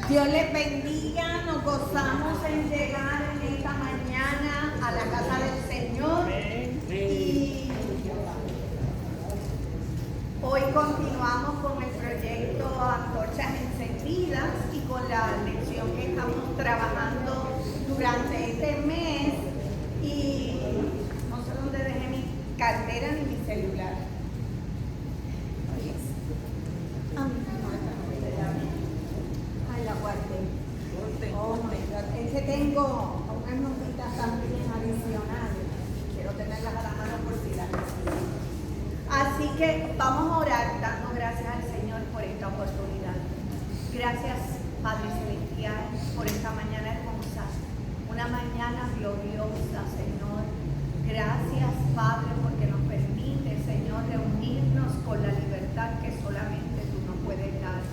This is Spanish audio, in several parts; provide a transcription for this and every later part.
Dios les bendiga, nos gozamos en llegar en esta mañana a la casa del Señor y hoy continuamos con el proyecto Antorchas Encendidas y con la lección que estamos trabajando durante este mes y no sé dónde dejé mi cartera ni mi celular. Oh my God. Es que tengo unas notitas también adicionales. Quiero tenerlas a la mano por si las necesito. Así que vamos a orar dando gracias al Señor por esta oportunidad. Gracias, Padre Celestial, por esta mañana hermosa. Una mañana gloriosa, Señor. Gracias, Padre, porque nos permite, Señor, reunirnos con la libertad que solamente tú nos puedes dar.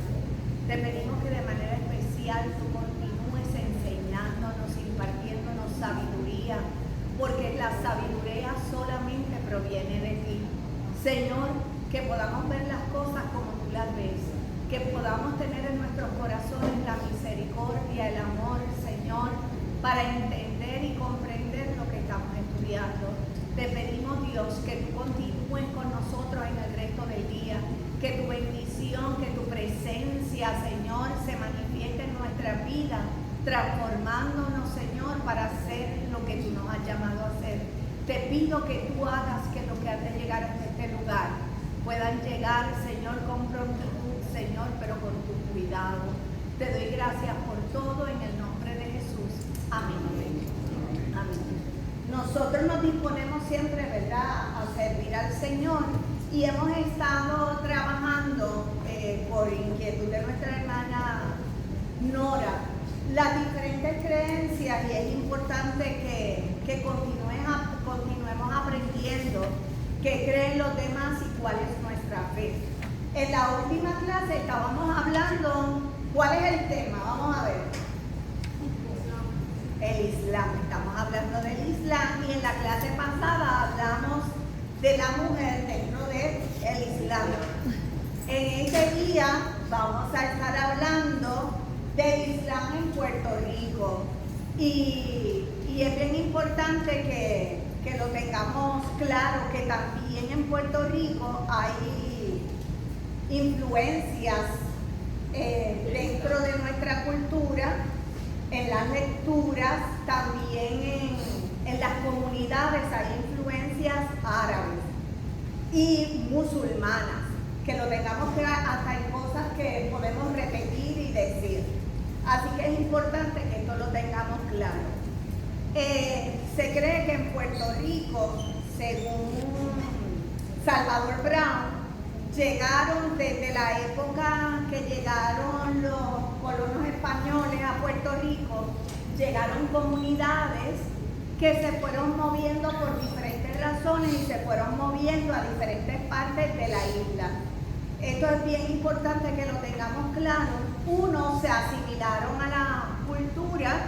Te pedimos que de manera especial tú continúes enseñándonos, impartiéndonos sabiduría, porque la sabiduría solamente proviene de ti. Señor, que podamos ver las cosas como tú las ves, que podamos tener en nuestros corazones la misericordia, el amor, Señor, para entender y comprender lo que estamos estudiando. Te pedimos, Dios, que tú continúes con nosotros en el resto del día, que tu bendición, que tu presencia, Señor, se manifieste en nuestra vida, transformándonos, Señor, para hacer lo que tú nos has llamado a hacer. Te pido que tú hagas que los que han de llegar a este lugar puedan llegar, Señor, con prontitud, Señor, pero con tu cuidado. Te doy gracias por todo en el nombre de Jesús. Amén. Amén. Nosotros nos disponemos siempre, ¿verdad?, a servir al Señor y hemos estado trabajando por inquietud de nuestra hermana Nora las diferentes creencias y es importante que continuemos aprendiendo qué creen los demás y cuál es nuestra fe. En la última clase estábamos hablando, ¿cuál es el tema? Vamos a ver. El Islam, estamos hablando del Islam y en la clase pasada hablamos de la mujer dentro del Islam. En este día vamos a estar hablando del Islam en Puerto Rico y es bien importante que lo tengamos claro, que también en Puerto Rico hay influencias dentro de nuestra cultura, en las lecturas, también en las comunidades hay influencias árabes y musulmanas, que lo tengamos claro hasta en cosas que podemos repetir y decir. Así que es importante que esto lo tengamos claro. Se cree que en Puerto Rico, según Salvador Brown, llegaron desde la época que llegaron los colonos españoles a Puerto Rico, llegaron comunidades que se fueron moviendo por diferentes razones y se fueron moviendo a diferentes partes de la isla. Esto es bien importante que lo tengamos claro. Unos se asimilaron a la cultura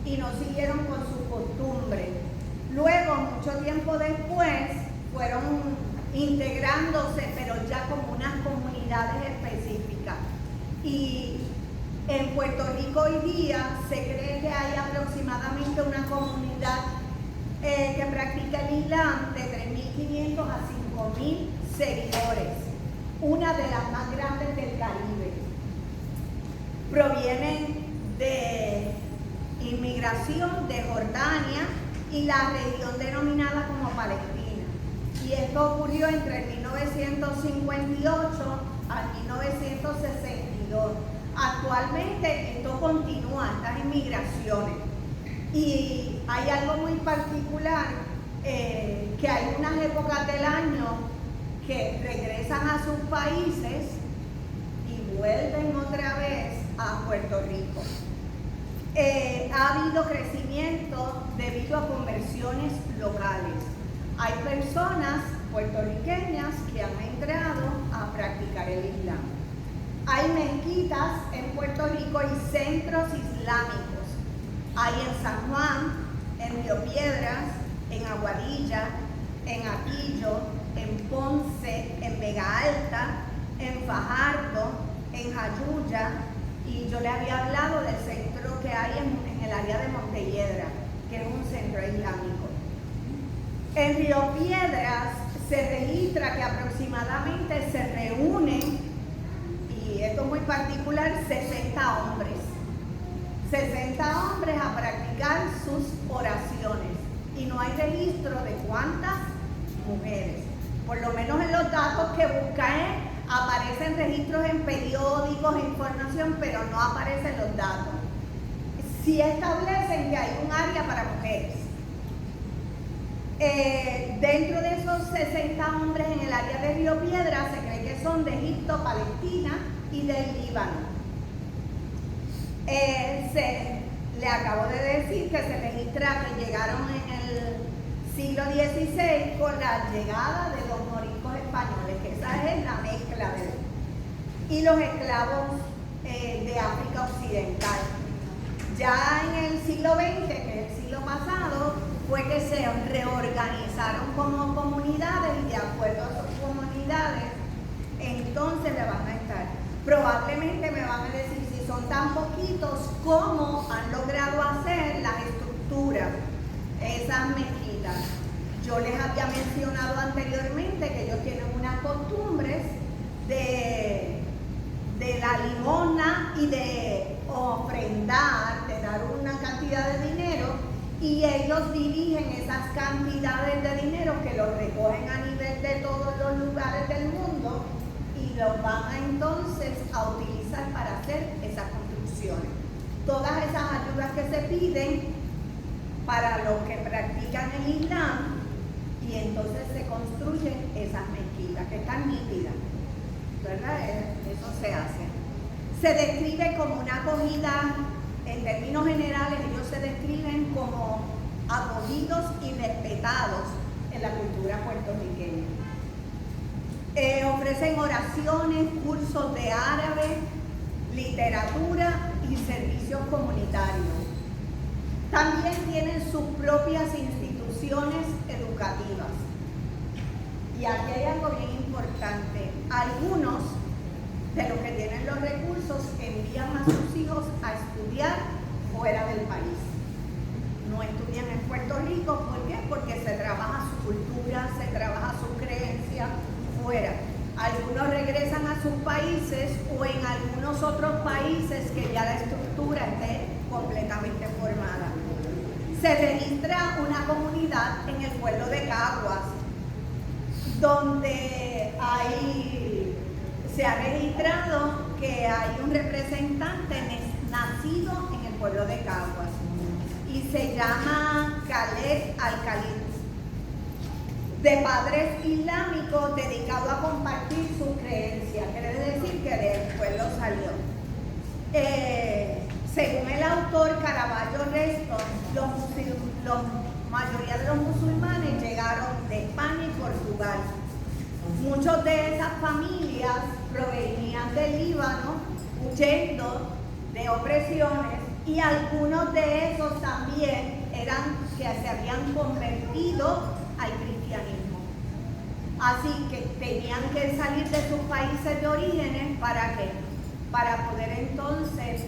y no siguieron con sus costumbres. Luego, mucho tiempo después, fueron integrándose, pero ya como unas comunidades específicas. Y en Puerto Rico hoy día se cree que hay aproximadamente una comunidad que practica el Islam de 3.500 a 5.000 seguidores, una de las más grandes del Caribe. Provienen de inmigración de Jordania y la región denominada como Palestina. Y esto ocurrió entre 1958 a 1962. Actualmente esto continúa, estas inmigraciones. Y hay algo muy particular, que hay unas épocas del año que regresan a sus países y vuelven otra vez a Puerto Rico. Ha habido crecimiento debido a conversiones locales. Hay personas puertorriqueñas que han entrado a practicar el Islam. Hay mezquitas en Puerto Rico y centros islámicos. Hay en San Juan, en Río Piedras, en Trujillo, en Ponce, en Vega Alta, en Fajardo, en Jayuya, y yo le había hablado del centro que hay en el área de Montelledra, que es un centro islámico. En Río Piedras se registra que aproximadamente se reúnen, y esto es muy particular, 60 hombres. 60 hombres a practicar sus oraciones. Y no hay registro de cuántas mujeres. Por lo menos en los datos que buscan aparecen registros en periódicos, información, pero no aparecen los datos. Sí establecen que hay un área para mujeres. Dentro de esos 60 hombres en el área de Río Piedras se cree que son de Egipto, Palestina y del Líbano. Le acabo de decir que se registra que llegaron en el siglo XVI con la llegada de los moriscos españoles, que esa es la mezcla y los esclavos de África Occidental. Ya en el siglo XX, que es el siglo pasado, fue que se reorganizaron como comunidades y de acuerdo a sus comunidades, entonces le van a estar. Probablemente me van a decir si son tan poquitos, ¿cómo han logrado hacer las estructuras, esas mezquitas? Yo les había mencionado anteriormente que ellos tienen unas costumbres de la limosna y de ofrendar, de dar una cantidad de dinero, y ellos dirigen esas cantidades de dinero que los recogen a nivel de todos los lugares del mundo y los van entonces a utilizar para hacer esas construcciones. Todas esas ayudas que se piden para los que practican el Islam, y entonces se construyen esas mezquitas que están nítidas, ¿verdad? Eso se hace. Se describe como una acogida, en términos generales, ellos se describen como acogidos y respetados en la cultura puertorriqueña. Ofrecen oraciones, cursos de árabe, literatura y servicios comunitarios. También tienen sus propias instituciones educativas. Y aquí hay algo bien importante. Algunos de los que tienen los recursos envían a sus hijos a estudiar fuera del país. No estudian en Puerto Rico, ¿por qué? Porque se trabaja su cultura, se trabaja su creencia fuera. Algunos regresan a sus países o en algunos otros países que ya la estructura esté completamente formada. Se registra una comunidad en el pueblo de Caguas, donde se ha registrado que hay un representante nacido en el pueblo de Caguas y se llama Khaled Al-Khalid, de padres islámicos dedicado a compartir sus creencias. Quiere decir que del pueblo salió. Según el autor Caraballo Reston, la mayoría de los musulmanes llegaron de España y Portugal. Muchos de esas familias provenían del Líbano huyendo de opresiones, y algunos de esos también eran que se habían convertido al cristianismo. Así que tenían que salir de sus países de orígenes, ¿para qué? Para poder entonces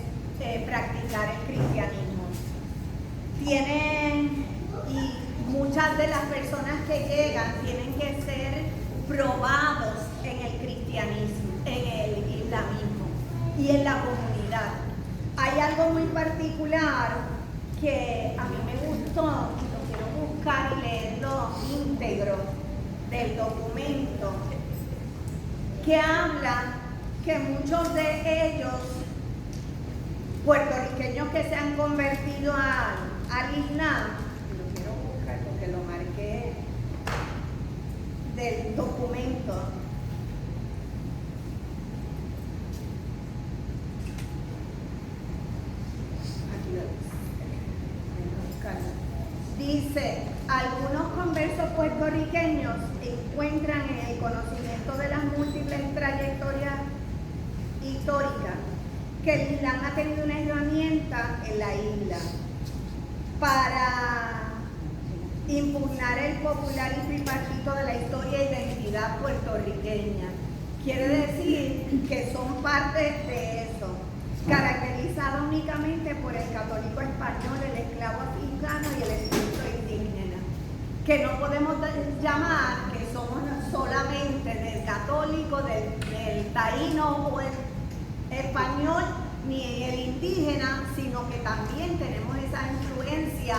practicar el cristianismo. Y muchas de las personas que llegan tienen que ser probados en el cristianismo, en el islamismo y en la comunidad. Hay algo muy particular que a mí me gustó, y lo quiero buscar y leerlo íntegro del documento, que habla que muchos de ellos, puertorriqueños que se han convertido al Islam, lo quiero buscar porque lo marqué del documento, aquí lo dice: algunos conversos puertorriqueños encuentran en el conocimiento de las múltiples trayectorias históricas que el Islam ha tenido una herramienta en la isla para impugnar el popular y tripartito de la historia e identidad puertorriqueña. Quiere decir que son parte de eso, caracterizada únicamente por el católico español, el esclavo africano y el espíritu indígena, que no podemos llamar que somos solamente del católico, del taíno o el español, ni el indígena, sino que también tenemos esa influencia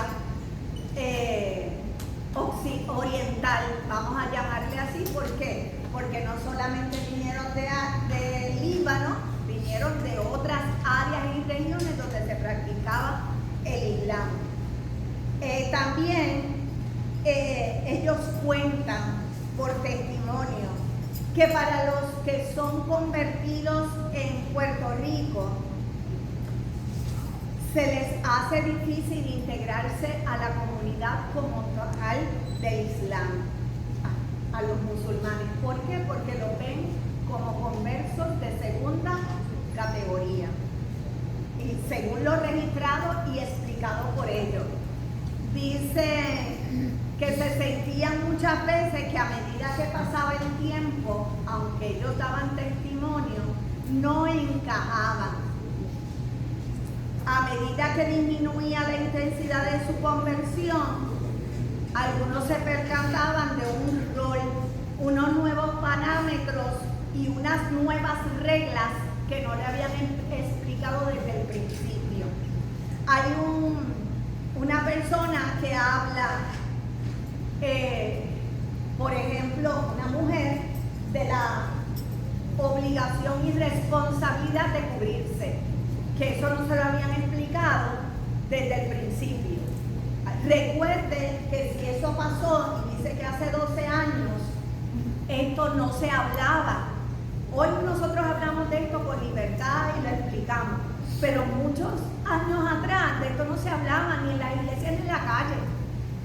oriental, vamos a llamarle así. ¿Por qué? Porque no solamente vinieron de Líbano, vinieron de otras áreas y regiones donde se practicaba el Islam. También ellos cuentan por testimonio que para los que son convertidos en Puerto Rico se les hace difícil integrarse a la comunidad como tal del Islam, a los musulmanes. ¿Por qué? Porque los ven como conversos de segunda categoría, y según lo registrado y explicado por ellos. Dice que se sentían muchas veces que a medida que pasaba el tiempo, aunque ellos daban testimonio, no encajaban. A medida que disminuía la intensidad de su conversión, algunos se percataban de un rol, unos nuevos parámetros y unas nuevas reglas que no le habían explicado desde el principio. Hay una persona que habla, por ejemplo, una mujer, de la obligación y responsabilidad de cubrirse, que eso no se lo habían explicado desde el principio. Recuerde que si eso pasó, y dice que hace 12 años, esto no se hablaba. Hoy nosotros hablamos de esto con libertad y lo explicamos, pero muchos años atrás de esto no se hablaba ni en la iglesia ni en la calle.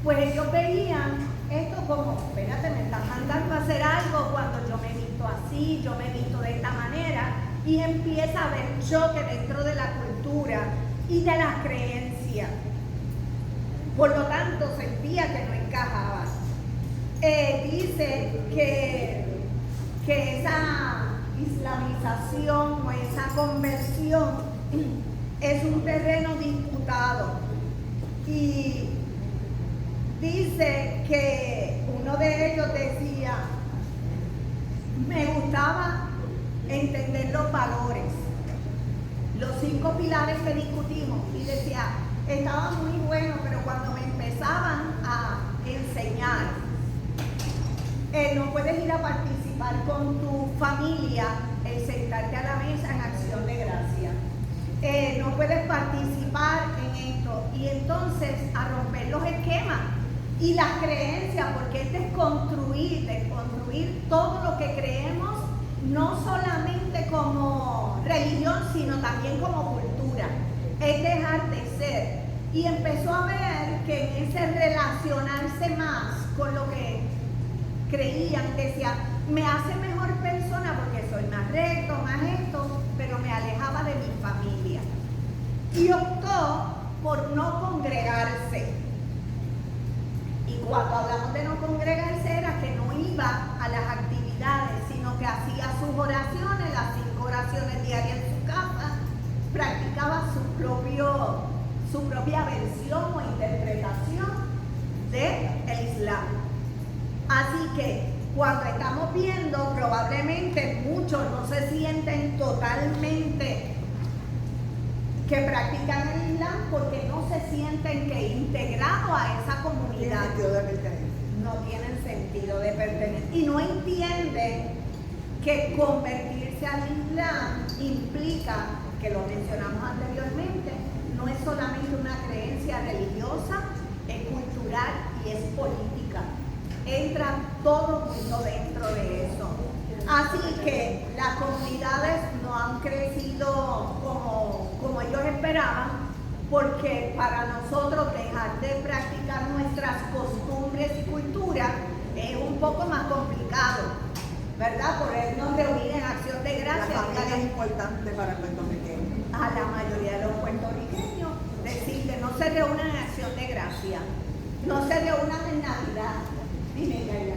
Pues ellos veían esto como, espérate, me están mandando a hacer algo cuando yo me he visto así, yo me he visto de esta manera, y empieza a haber choque dentro de la cultura y de las creencias. Por lo tanto, sentía que no encajaba. Dice que esa islamización o esa conversión es un terreno disputado. Y dice que uno de ellos decía, me gustaba entender los valores, los 5 pilares que discutimos, y decía, estaba muy bueno, pero cuando me empezaban a enseñar, no puedes ir a participar con tu familia, el sentarte a la mesa en acción de gracia, no puedes participar en esto, y entonces a romper los esquemas y las creencias, porque es desconstruir todo lo que creemos, no solamente como religión, sino también como cultura. Es dejar de ser. Y empezó a ver que en ese relacionarse más con lo que creían, decía, me hace mejor persona porque soy más recto, más esto, pero me alejaba de mi familia. Y optó por no congregarse. Y cuando hablamos de no congregarse era que no iba a las actividades, sino que hacía sus oraciones, las 5 oraciones diarias en su casa, practicaba su propia versión o interpretación del Islam. Así que cuando estamos viendo, probablemente muchos no se sienten totalmente que practican el Islam porque no se sienten que integrados a esa comunidad no tienen sentido de pertenecer y no entienden que convertirse al Islam implica, que lo mencionamos anteriormente, no es solamente una creencia religiosa, es cultural y es política. Entra todo mundo dentro de eso. Así que las comunidades no han crecido como ellos esperaban, porque para nosotros dejar de practicar nuestras costumbres y culturas es un poco más complicado, ¿verdad? Podernos reunir en acción de gracias. La familia es importante para el puertorriqueño. A la mayoría de los puertorriqueños decir que no se reúnen en acción de gracia. No se dio una de Navidad. Dime, Gaia.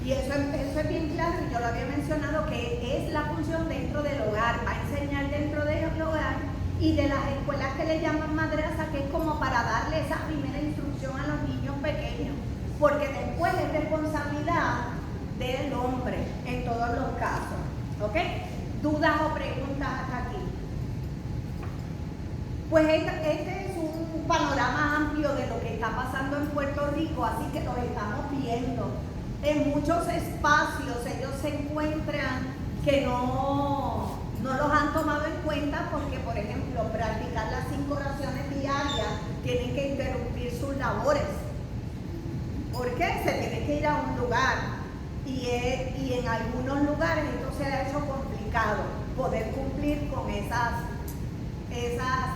Y eso es bien claro, y yo lo había mencionado, que es la función dentro del hogar, va a enseñar dentro del hogar y de las escuelas que le llaman madrasa, que es como para darle esa primera instrucción a los niños pequeños, porque después es responsabilidad del hombre en todos los casos, ¿ok? ¿Dudas o preguntas hasta aquí? Pues este es un panorama amplio de lo que está pasando en Puerto Rico, así que lo estamos viendo. En muchos espacios ellos se encuentran que no los han tomado en cuenta porque, por ejemplo, practicar las 5 oraciones diarias tienen que interrumpir sus labores. ¿Por qué? Se tienen que ir a un lugar y en algunos lugares esto se ha hecho complicado poder cumplir con esas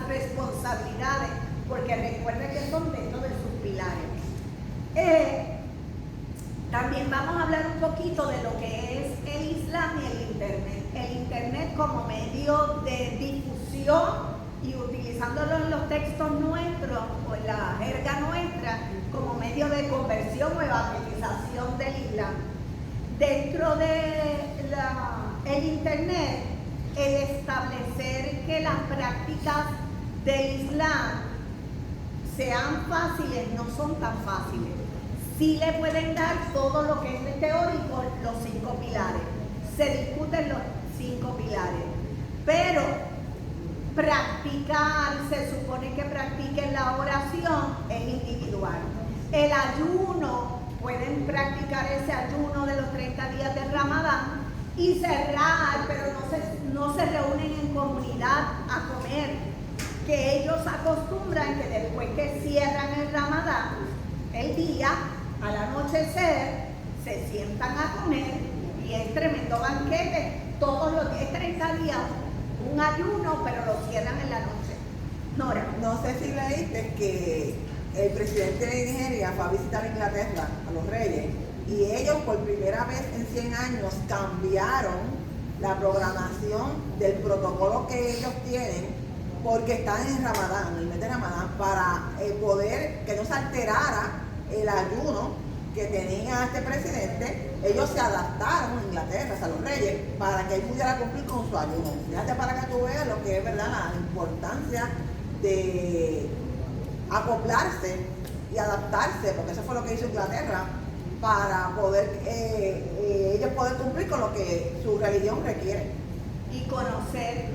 responsabilidades, porque recuerden que son dentro de sus pilares. También vamos a hablar un poquito de lo que es el Islam y el Internet. El Internet como medio de difusión y utilizándolo en los textos nuestros o en la jerga nuestra como medio de conversión o evangelización del Islam. Dentro del Internet, el establecer que las prácticas del Islam sean fáciles no son tan fáciles. Sí le pueden dar todo lo que es teórico, los 5 pilares. Se discuten los 5 pilares. Pero practicar, se supone que practiquen la oración, es individual. El ayuno, pueden practicar ese ayuno de los 30 días de Ramadán y cerrar, pero no se reúnen en comunidad a comer. Que ellos acostumbran que después que cierran el Ramadán, el día, al anochecer, se sientan a comer y es tremendo banquete. Todos los días, 30 días, un ayuno, pero lo cierran en la noche. Nora. No sé si leíste que el presidente de Nigeria fue a visitar Inglaterra, a los reyes, y ellos por primera vez en 100 años cambiaron la programación del protocolo que ellos tienen, porque están en Ramadán, en el mes de Ramadán, para poder que no se alterara el ayuno que tenía este presidente. Ellos se adaptaron a Inglaterra, a los reyes, para que él pudiera cumplir con su ayuno. Fíjate para que tú veas lo que es, ¿verdad?, la importancia de acoplarse y adaptarse, porque eso fue lo que hizo Inglaterra, para poder ellos poder cumplir con lo que su religión requiere. Y conocer,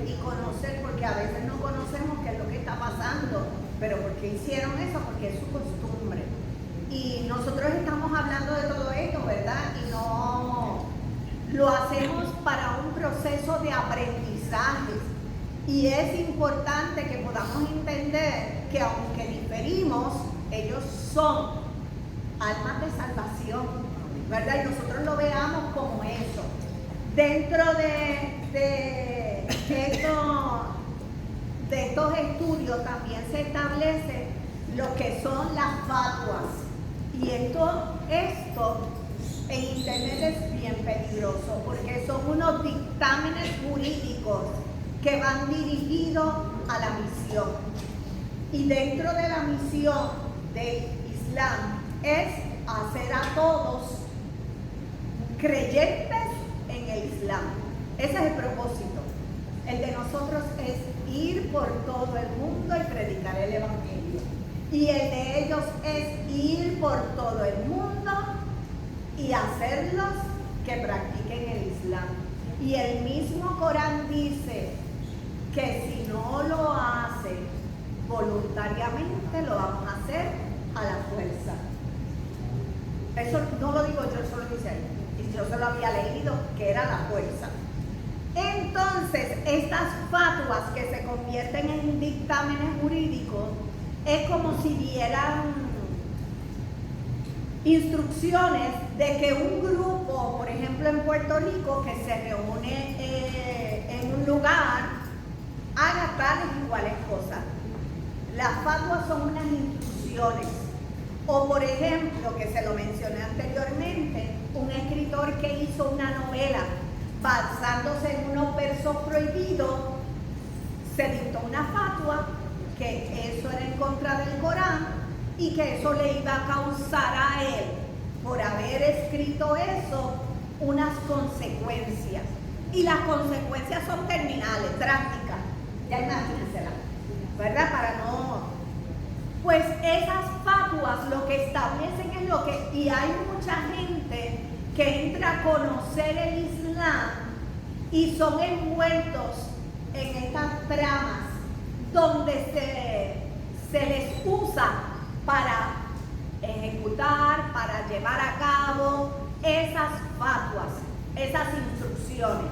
porque a veces no conocemos qué es lo que está pasando, pero ¿por qué hicieron eso? Porque es su costumbre. Y nosotros estamos hablando de todo esto, ¿verdad? Y no lo hacemos para un proceso de aprendizaje. Y es importante que podamos entender que aunque diferimos, ellos son almas de salvación, ¿verdad? Y nosotros lo veamos como eso. Dentro de estos estudios también se establece lo que son las fatwas. Y esto en Internet es bien peligroso porque son unos dictámenes jurídicos que van dirigidos a la misión. Y dentro de la misión del Islam es hacer a todos creyentes en el Islam. Ese es el propósito. El de nosotros es ir por todo el mundo y predicar el Evangelio. Y el de ellos es ir por todo el mundo y hacerlos que practiquen el Islam. Y el mismo Corán dice que si no lo hacen voluntariamente, lo vamos a hacer a la fuerza. Eso no lo digo yo, eso lo dice ahí. Y yo se lo había leído, que era la fuerza. Entonces, estas fatuas que se convierten en dictámenes jurídicos, es como si dieran instrucciones de que un grupo, por ejemplo en Puerto Rico, que se reúne en un lugar, haga tales y iguales cosas. Las fatuas son unas instrucciones. O por ejemplo, que se lo mencioné anteriormente, un escritor que hizo una novela basándose en unos versos prohibidos, se dictó una fatua que eso era en contra del Corán y que eso le iba a causar a él, por haber escrito eso, unas consecuencias. Y las consecuencias son terminales, drásticas, ya imagínensela, ¿verdad? Para no... Pues esas fatuas lo que establecen es lo que... Y hay mucha gente que entra a conocer el Islam y son envueltos en estas tramas donde se les usa para ejecutar, para llevar a cabo esas fatuas, esas instrucciones.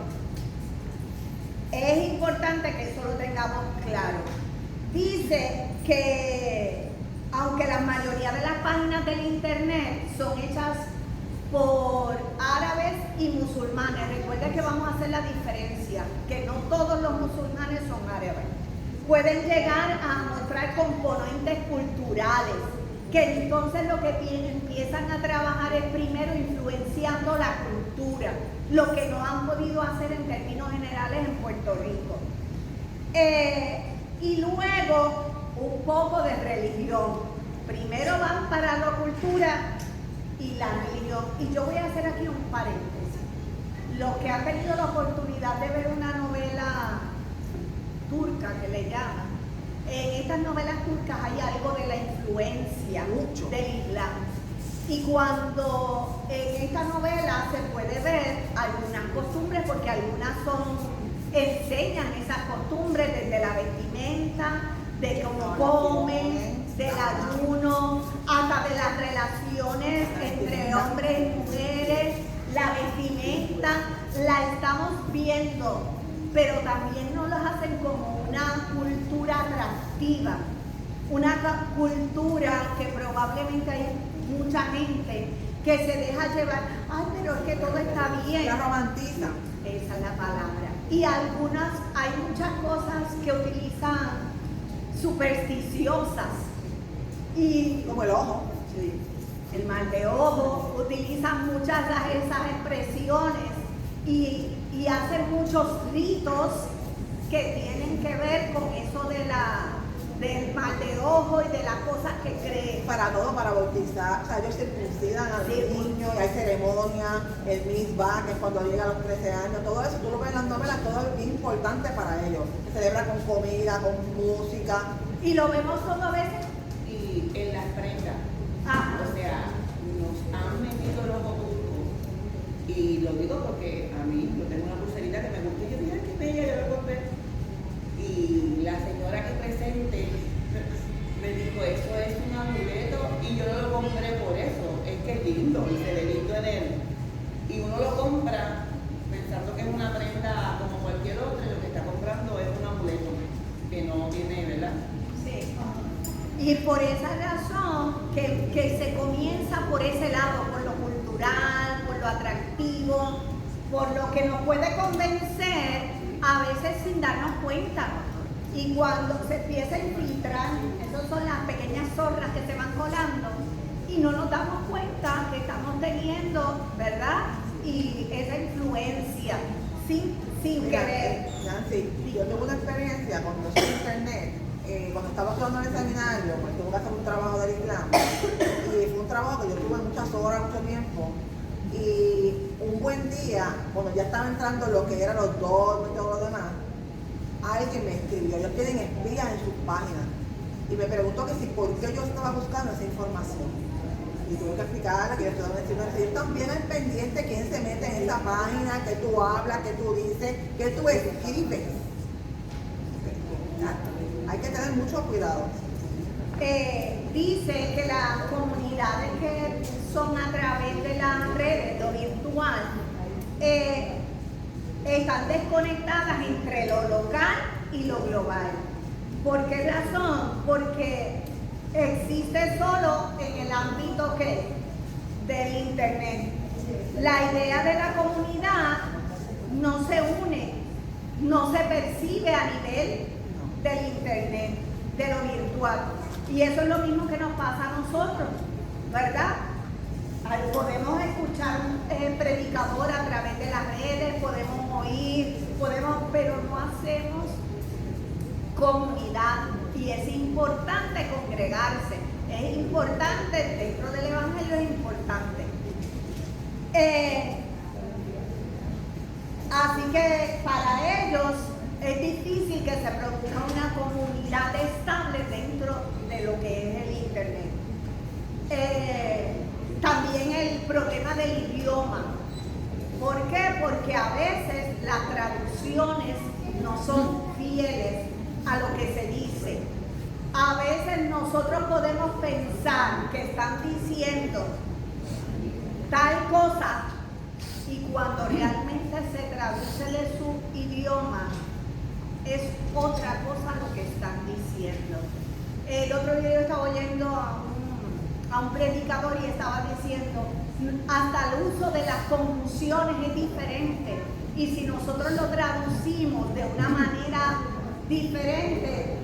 Es importante que eso lo tengamos claro. Dice que aunque la mayoría de las páginas del internet son hechas por árabes y musulmanes, recuerden que vamos a hacer la diferencia, que no todos los musulmanes son árabes. Pueden llegar a mostrar componentes culturales, que entonces lo que empiezan a trabajar es primero influenciando la cultura, lo que no han podido hacer en términos generales en Puerto Rico. Y luego un poco de religión. Primero van para la cultura y la religión. Y yo voy a hacer aquí un paréntesis. Los que han tenido la oportunidad de ver una novela turca que le llaman, en estas novelas turcas hay algo de la influencia del Islam. Y cuando en esta novela se puede ver algunas costumbres, porque algunas enseñan esas costumbres desde la vestimenta, de cómo comen, del ayuno, hasta de las relaciones entre hombres y mujeres, la vestimenta, la estamos viendo, pero también nos las hacen como una cultura atractiva, una cultura que probablemente hay mucha gente que se deja llevar, ay, pero es que todo está bien. La romantiza. Esa es la palabra. Y hay muchas cosas que utilizan supersticiosas. Y como el ojo. Sí. El mal de ojo, utilizan muchas de esas expresiones y hacen muchos ritos que tienen que ver con eso del mal de ojo y de las cosas que creen. Para todo, para bautizar, o sea, ellos circuncidan a los niños y hay ceremonias, el misbah, que es cuando llega a los 13 años, todo eso, tú lo ves en las novelas, todo es bien importante para ellos. Se celebra con comida, con música. Y lo vemos todo a veces. Y en las prendas, o sea, nos han metido los ocultos. Y lo digo porque a mí, yo tengo una pulserita que me gusta y yo dije, qué bella, yo la compré. Y la señora aquí presente me dijo, eso es un amuleto y yo no lo compré por eso, es que es lindo y se ve lindo en él. Y uno lo compra pensando que es una prenda como cualquier otra y lo que está comprando es un amuleto que no tiene, ¿verdad? Sí. Y por esa razón que se comienza por ese lado, por lo cultural, por lo atractivo, por lo que nos puede convencer a veces sin darnos cuenta. Y cuando se empieza a infiltrar, esas son las pequeñas zorras que se van colando y no nos damos cuenta que estamos teniendo, ¿verdad? Y esa influencia sin querer. Nancy, yo tuve una experiencia cuando estuve en internet, cuando estaba estudiando en el seminario, pues tuve que hacer un trabajo del Islam y fue un trabajo que yo tuve muchas horas, mucho tiempo. Y un buen día, cuando ya estaba entrando lo que eran los dogmas y todo lo demás, alguien me escribió, ellos tienen espías en sus páginas, y y me preguntó que si por qué yo estaba buscando esa información. Y tuve que explicarle que yo estaba diciendo que ellos están bien al pendiente quién se mete en esa página, que tú hablas, que tú dices, que tú escribes. Hay que tener mucho cuidado. Dice que las comunidades que son a través de las redes, lo virtual, están desconectadas entre lo local y lo global. ¿Por qué razón? Porque existe solo en el ámbito del internet. La idea de la comunidad no se une, no se percibe a nivel del internet, de lo virtual. Y eso es lo mismo que nos pasa a nosotros, ¿verdad? Podemos escuchar un predicador a través de las redes, podemos oír, pero no hacemos comunidad. Y es importante congregarse, es importante, dentro del Evangelio es importante. Así que para ellos es difícil que se produzca una comunidad estable dentro de lo que es el internet. También el problema del idioma. ¿Por qué? Porque a veces las traducciones no son fieles a lo que se dice. A veces nosotros podemos pensar que están diciendo tal cosa y cuando realmente se traduce de su idioma es otra cosa lo que están diciendo. El otro día yo estaba oyendo a un predicador y estaba diciendo hasta el uso de las conjunciones es diferente y si nosotros lo traducimos de una manera diferente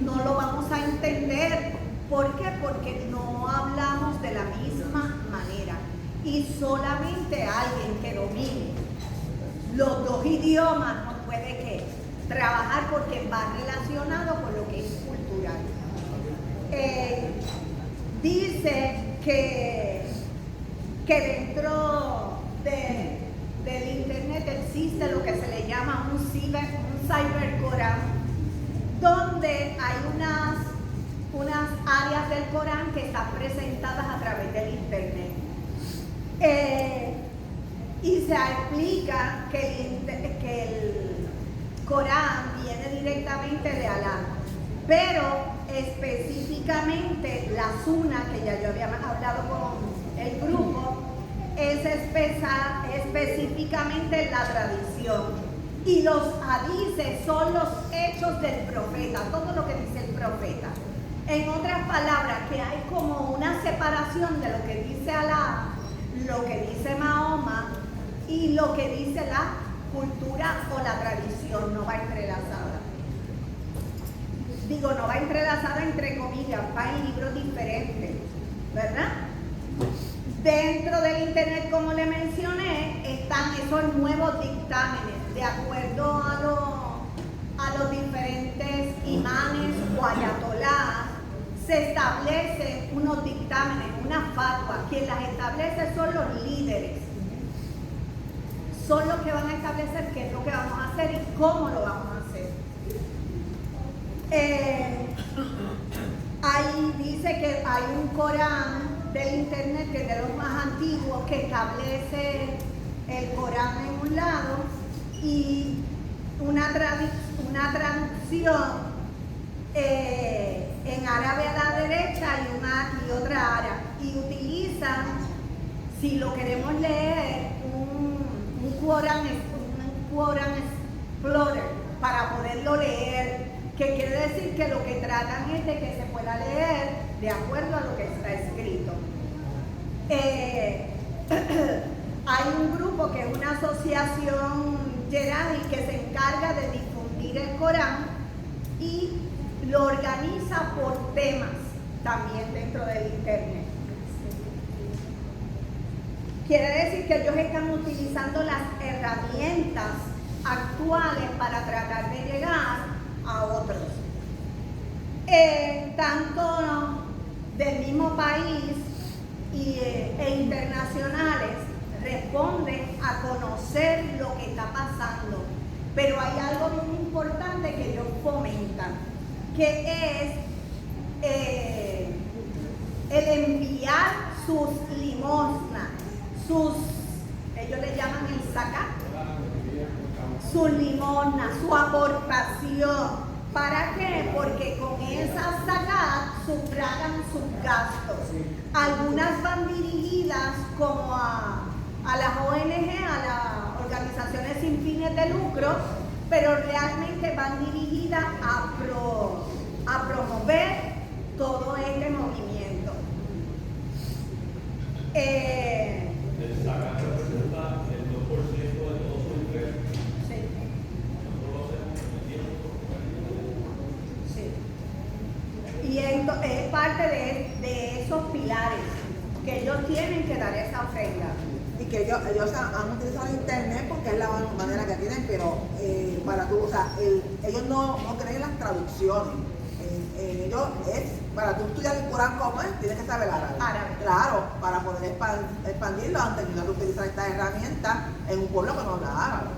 no lo vamos a entender. ¿Por qué? Porque no hablamos de la misma manera y solamente alguien que domine los dos idiomas no puede trabajar porque va relacionado con lo que es cultural. Dice que dentro del internet existe lo que se le llama un cybercorán, donde hay unas áreas del Corán que están presentadas a través del internet. Y se explica que el Corán viene directamente de Alá, pero específicamente la Sunna, que ya yo había hablado con el grupo, es específicamente la tradición. Y los hadices son los hechos del profeta, todo lo que dice el profeta. En otras palabras, que hay como una separación de lo que dice Alá, lo que dice Mahoma y lo que dice la cultura o la tradición, no va entrelazada. Digo, no va entrelazada entre comillas, va en libros diferentes, ¿verdad? Dentro del internet, como le mencioné, están esos nuevos dictámenes, de acuerdo a los diferentes imanes o ayatolás, se establecen unos dictámenes, una fatwa. Quien las establece son los líderes. Son los que van a establecer qué es lo que vamos a hacer y cómo lo vamos a hacer. Ahí dice que hay un Corán del internet que es de los más antiguos que establece el Corán en un lado y una traducción en árabe a la derecha y otra árabe, y utilizan, si lo queremos leer, un Quran Explorer para poderlo leer, que quiere decir que lo que tratan es de que se pueda leer de acuerdo a lo que está escrito. Hay un grupo que es una asociación Jerahi que se encarga de difundir el Corán y lo organiza por temas también dentro del internet. Quiere decir que ellos están utilizando las herramientas actuales para tratar de llegar a otros. Tanto del mismo país e internacionales responden a conocer lo que está pasando. Pero hay algo muy importante que ellos fomentan, que es el enviar sus limosnas, ellos le llaman el zakat, sus limosnas, su aportación. ¿Para qué? Porque con esa zakat sufragan sus gastos. Algunas van dirigidas como a las ONG, a las organizaciones sin fines de lucro, pero realmente van dirigidas a promover todo este movimiento. El zakat representa el 2% de todo su ingreso. Sí. Nosotros lo hacemos en el tiempo. Sí. Y esto es parte de esos pilares que ellos tienen que dar esa ofrenda. Y que ellos han utilizado internet porque es la manera que tienen, pero para tú, o sea, ellos no creen las traducciones. Ellos para tú estudiar el Corán como es, tienes que saber árabe. Claro, para poder expandirlo, antes de utilizar estas herramientas en un pueblo que no habla árabe.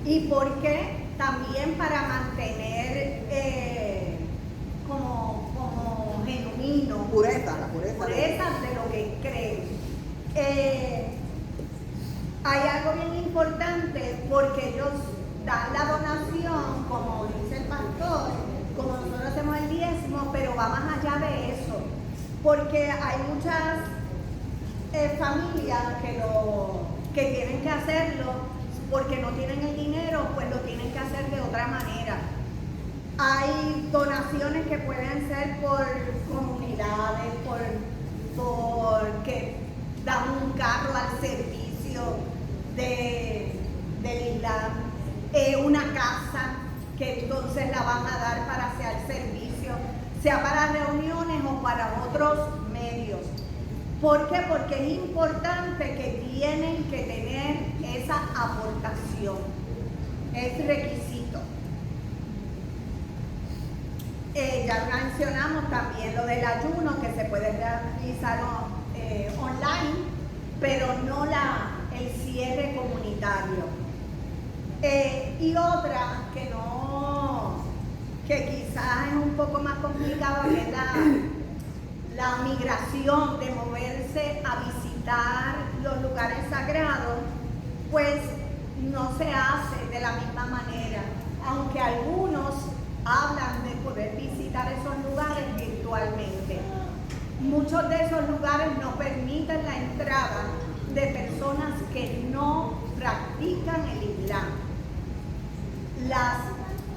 Y porque también para mantener como genuino La pureza de lo que creen. Hay algo bien importante porque ellos dan la donación, como dice el pastor, como nosotros hacemos el diezmo, pero va más allá de eso, porque hay muchas familias que tienen que hacerlo porque no tienen el dinero, pues lo tienen que hacer de otra manera. Hay donaciones que pueden ser por comunidades, porque dan un carro al servicio del Islam, una casa que entonces la van a dar para hacer servicio, sea para reuniones o para otros medios. ¿Por qué? Porque es importante que tienen que tener esa aportación, es requisito. Ya mencionamos también lo del ayuno que se puede realizar online, pero no el cierre comunitario. Y otra que quizás es un poco más complicada, que es la migración, de moverse a visitar los lugares sagrados, pues no se hace de la misma manera, aunque algunos hablan de poder visitar esos lugares virtualmente. Muchos de esos lugares no permiten la entrada de personas que no practican el Islam. Las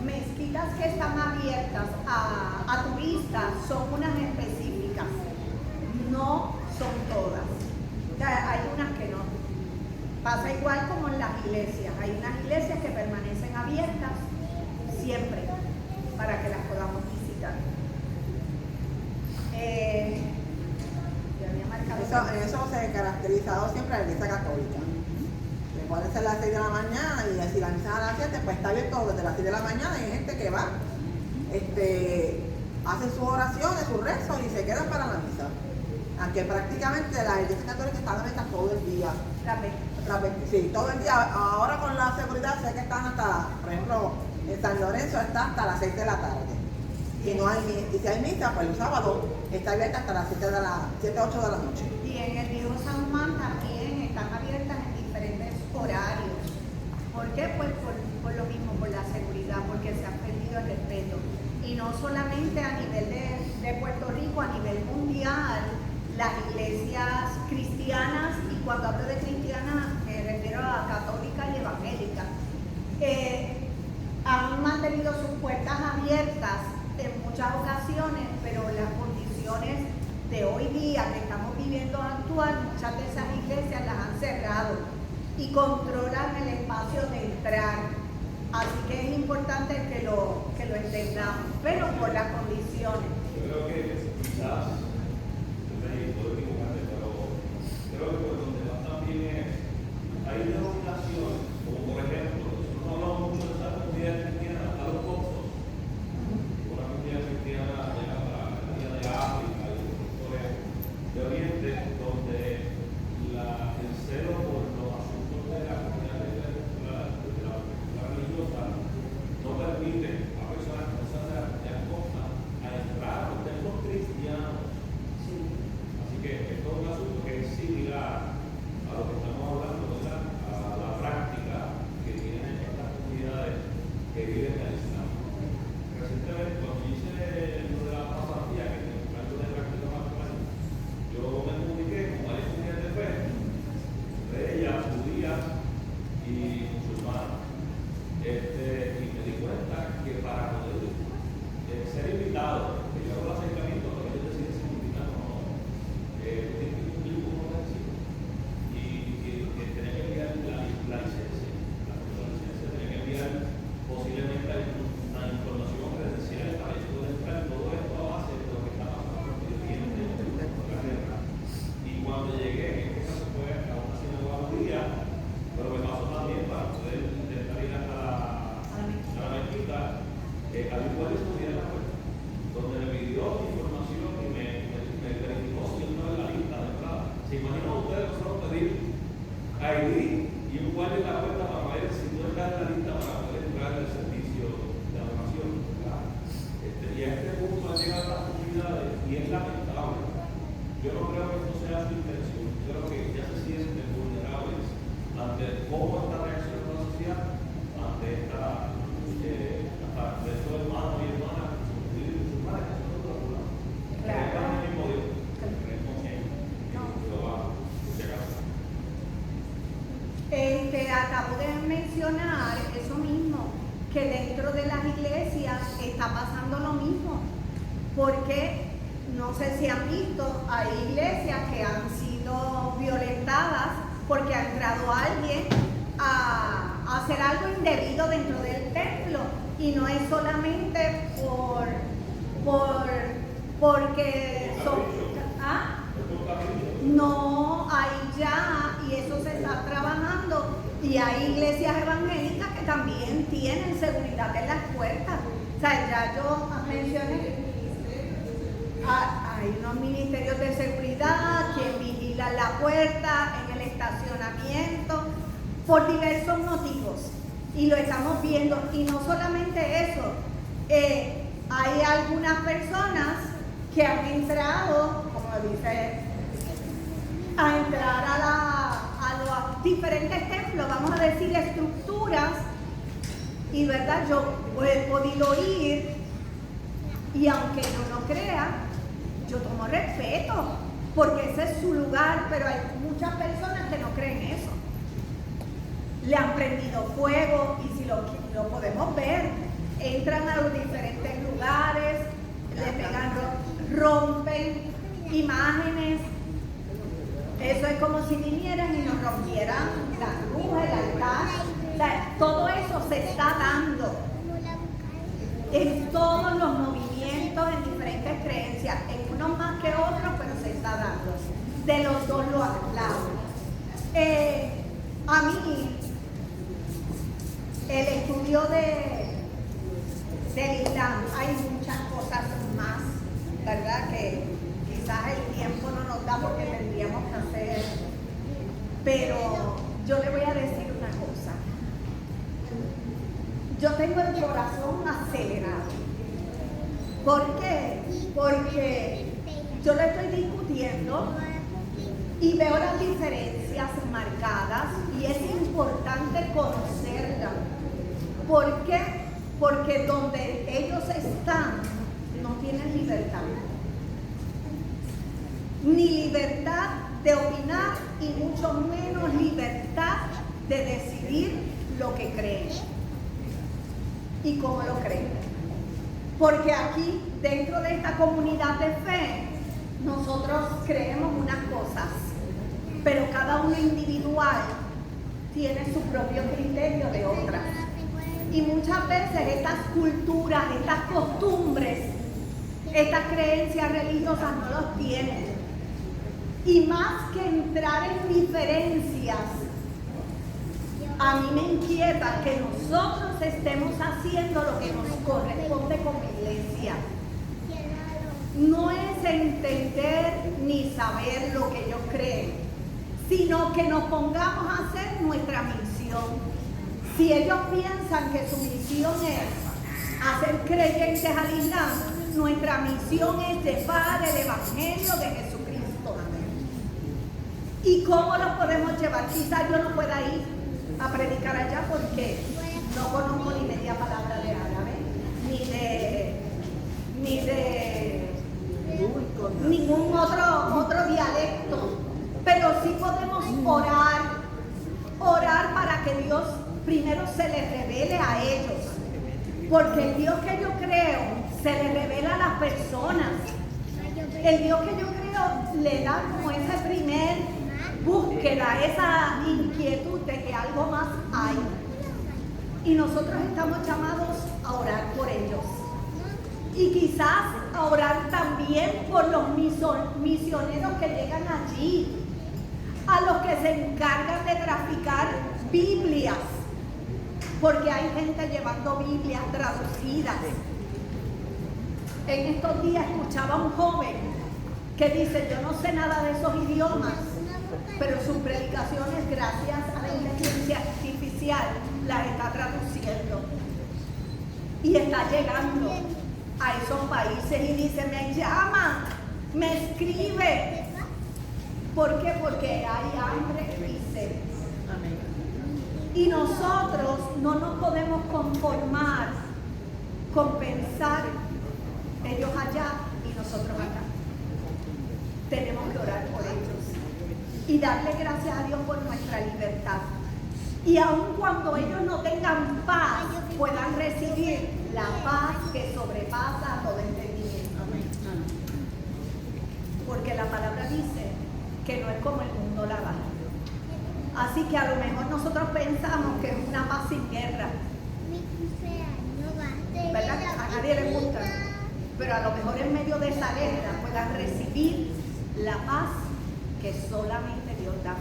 mezquitas que están abiertas a turistas son unas específicas, no son todas. O sea, hay unas que no. Pasa igual como en las iglesias. Hay unas iglesias que permanecen abiertas siempre para que las podamos visitar. Eso se ha caracterizado siempre a la Iglesia Católica. Puede ser las 6 de la mañana y si la misa es a las 7, pues está abierto desde las 6 de la mañana. Hay gente que va, hacen sus oraciones, sus rezos y se quedan para la misa. Aunque prácticamente la Iglesia Católica está abierta todo el día. Sí, todo el día. Ahora con la seguridad sé que están hasta, por ejemplo, en San Lorenzo está hasta las 6 de la tarde. Y si hay misa, pues el sábado está abierta hasta las 7, 8 de la noche. Y en el viejo San Juan también están abiertas en diferentes horarios. ¿Por qué? Pues por lo mismo, por la seguridad, porque se ha perdido el respeto. Y no solamente a nivel de Puerto Rico, a nivel mundial, las iglesias cristianas, y cuando hablo de cristianas me refiero a católicas y evangélicas, han mantenido sus puertas abiertas en muchas ocasiones, pero las condiciones de hoy día que estamos viviendo actual, muchas de esas iglesias las han cerrado y controlan el espacio de entrar. Así que es importante que lo entendamos, pero por las condiciones. Yo creo que quizás, puedo equivocarme, pero creo que por donde va también es, hay denominaciones, como por ejemplo, nosotros hablamos mucho de esa comunidad cristiana a los coptos, una comunidad cristiana allá para la comunidad de África y otros sectores de Oriente, donde el celo por los asuntos de la comunidad religiosa no permite a personas que no sean de la costa a entrar imaginan ustedes nosotros pedir ID y un guardia en la puerta para ver si tú estás en la lista para poder entrar en el servicio de adoración, ¿verdad? Y a este punto han llegado las comunidades y es lamentable. Yo no creo que esto sea su intención. Yo creo que ya se sienten vulnerables ante cómo está reaccionando la sociedad ante hasta estos hermanos y hermanas que son judíos y musulmanes que son otros lados. Creemos en el mismo Dios. Creemos en Jehová, por si acaso. Acabo de mencionar eso mismo, que dentro de las iglesias está pasando lo mismo, porque no sé si han visto, hay iglesias que han sido violentadas porque ha entrado alguien a hacer algo indebido dentro del templo, y no es solamente porque son... ¿Ah? No, ahí ya, y eso se está trabajando, y hay iglesias evangélicas que también tienen seguridad en las puertas. O sea, ya yo mencioné, hay unos ministerios de seguridad que vigilan la puerta en el estacionamiento por diversos motivos, y lo estamos viendo. Y no solamente eso, hay algunas personas que han entrado, como dice, a entrar a los diferentes templos, vamos a decir estructuras, y verdad, yo he podido ir, y aunque no lo crea, yo tomo respeto, porque ese es su lugar, pero hay muchas personas que no creen eso. Le han prendido fuego, y si lo podemos ver, entran a los diferentes lugares, le pegan, rompen imágenes. Eso es como si vinieran y nos rompieran la cruz, el altar. O sea, todo eso se está dando en todos los movimientos, en diferentes creencias, en unos más que otros, pero se está dando de los dos lados. A mí, el estudio del Islam, hay muchas cosas más, ¿verdad? Que quizás el tiempo no nos da porque tendríamos que hacer, pero yo le voy a decir una cosa. Yo tengo el corazón acelerado. ¿Por qué? Porque yo le estoy discutiendo y veo las diferencias marcadas, y es importante conocerlas. ¿Por qué? Porque donde ellos están no tienen libertad. Ni libertad de opinar, y mucho menos libertad de decidir lo que creen y cómo lo creen. Porque aquí, dentro de esta comunidad de fe, nosotros creemos unas cosas, pero cada uno individual tiene su propio criterio de otras. Y muchas veces estas culturas, estas costumbres, estas creencias religiosas no los tienen. Y más que entrar en diferencias, a mí me inquieta que nosotros estemos haciendo lo que nos corresponde como iglesia. No es entender ni saber lo que ellos creen, sino que nos pongamos a hacer nuestra misión. Si ellos piensan que su misión es hacer creyentes al Islam, nuestra misión es llevar el Evangelio de Jesucristo. ¿Y cómo lo podemos llevar? Quizás yo no pueda ir a predicar allá porque no conozco ni media palabra de árabe, ni de ningún otro dialecto, pero sí podemos orar para que Dios primero se les revele a ellos, porque el Dios que yo creo se le revela a las personas. El Dios que yo creo le da como ese primer búsqueda, esa inquietud de que algo más hay. Y nosotros estamos llamados a orar por ellos. Y quizás a orar también por los misioneros que llegan allí, a los que se encargan de traficar Biblias, porque hay gente llevando Biblias traducidas. En estos días escuchaba a un joven que dice: yo no sé nada de esos idiomas, pero sus predicaciones, gracias a la inteligencia artificial, las está traduciendo y está llegando a esos países y dice, me llama, me escribe. ¿Por qué? Porque hay hambre y sed. Y nosotros no nos podemos conformar con pensar ellos allá y nosotros acá. Tenemos que orar por ellos y darle gracias a Dios por nuestra libertad. Y aun cuando ellos no tengan paz, puedan recibir la paz que sobrepasa todo entendimiento. Porque la palabra dice que no es como el mundo la da. Así que a lo mejor nosotros pensamos que es una paz sin guerra, ¿verdad? Que a nadie le gusta, pero a lo mejor en medio de esa guerra puedan recibir la paz que solamente Dios da.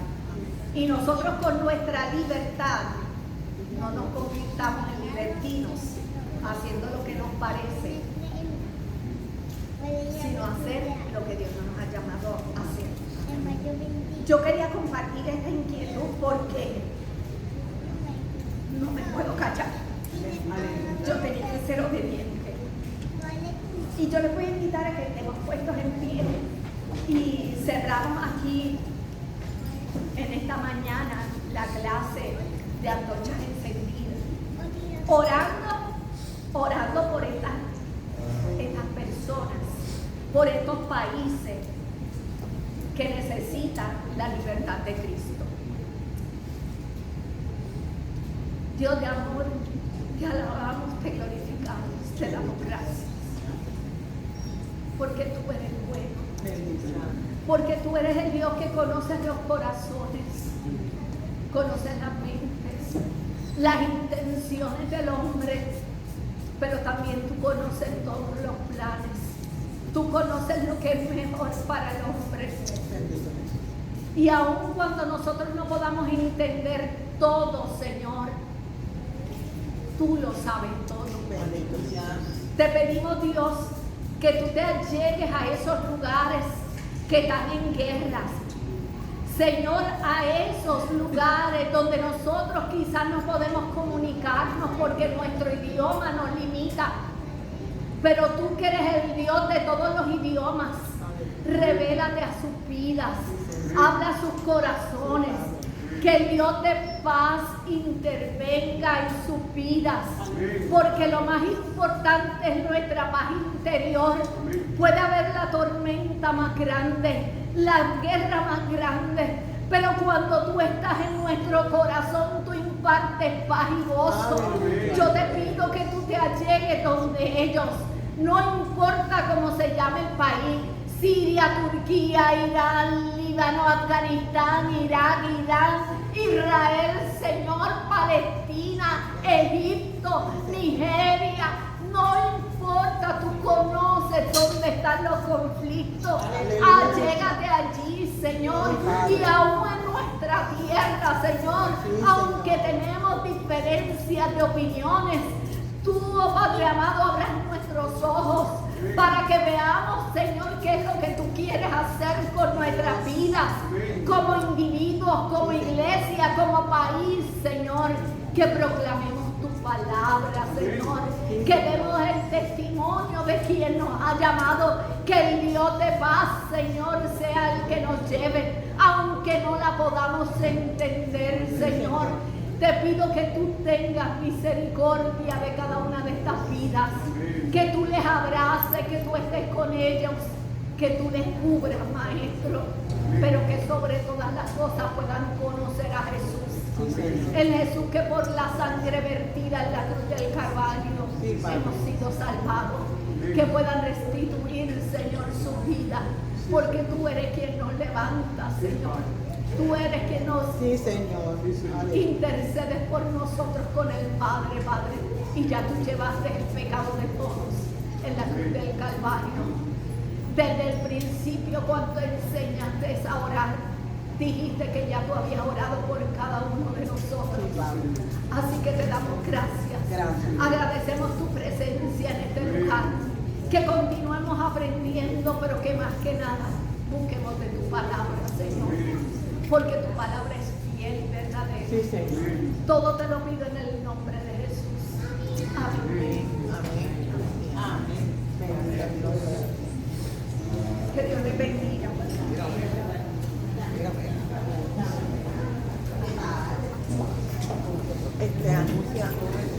Y nosotros con nuestra libertad no nos convirtamos en libertinos haciendo lo que nos parece, sino hacer lo que Dios nos ha llamado a hacer. Yo quería compartir esta inquietud porque no me puedo callar. Yo tenía que ser obediente. Y yo les voy a invitar a que estemos puestos en pie y cerramos aquí en esta mañana la clase de antorchas encendidas, orando por estas personas, por estos países que necesitan la libertad de Cristo. Dios de amor, te alabamos, te glorificamos, te damos gracias, porque tú eres bueno, porque tú eres el Dios que conoce los corazones, conoce las mentes, las intenciones del hombre, pero también tú conoces todos los planes. Tú conoces lo que es mejor para el hombre. Y aun cuando nosotros no podamos entender todo, Señor, tú lo sabes todo. Te pedimos, Dios, que tú te allegues a esos lugares que están en guerras. Señor, a esos lugares donde nosotros quizás no podemos comunicarnos porque nuestro idioma nos limita. Pero tú que eres el Dios de todos los idiomas, revélate a sus vidas, habla a sus corazones, que el Dios de paz intervenga en sus vidas, porque lo más importante es nuestra paz interior. Puede haber la tormenta más grande, la guerra más grande, pero cuando tú estás en nuestro corazón, tú impartes paz y gozo. Yo te pido que tú te allegues donde ellos, no importa cómo se llame el país, Siria, Turquía, Irán, Líbano, Afganistán, Irak, Irán, Israel, Señor, Palestina, Egipto, Nigeria, no importa, tú conoces dónde están los conflictos. Allégate allí, Señor, y aún en nuestra tierra, Señor, aunque tenemos diferencias de opiniones, tú, oh Padre amado, abras nuestros ojos para que veamos, Señor, qué es lo que tú quieres hacer con nuestras vidas, como individuos, como iglesia, como país, Señor, que proclamemos tu palabra, Señor, que demos el testimonio de quien nos ha llamado, que el Dios de paz, Señor, sea el que nos lleve, aunque no la podamos entender, Señor. Te pido que tú tengas misericordia de cada una de estas vidas, que tú les abraces, que tú estés con ellos, que tú les cubras, Maestro, pero que sobre todas las cosas puedan conocer a Jesús. El Jesús que por la sangre vertida en la cruz del Calvario hemos sido salvados, que puedan restituir, Señor, su vida, porque tú eres quien nos levanta, Señor. Tú eres quien nos intercedes por nosotros con el Padre, Padre. Y ya tú llevaste el pecado de todos en la cruz del Calvario. Desde el principio, cuando enseñaste a orar, dijiste que ya tú habías orado por cada uno de nosotros. Así que te damos gracias. Agradecemos tu presencia en este lugar. Que continuemos aprendiendo, pero que más que nada busquemos de tu palabra, Señor. porque tu palabra es fiel y verdadera. Sí, Señor. Todo te lo pido en el nombre de Jesús. Amén. Amén. Que Dios les bendiga. Anuncia.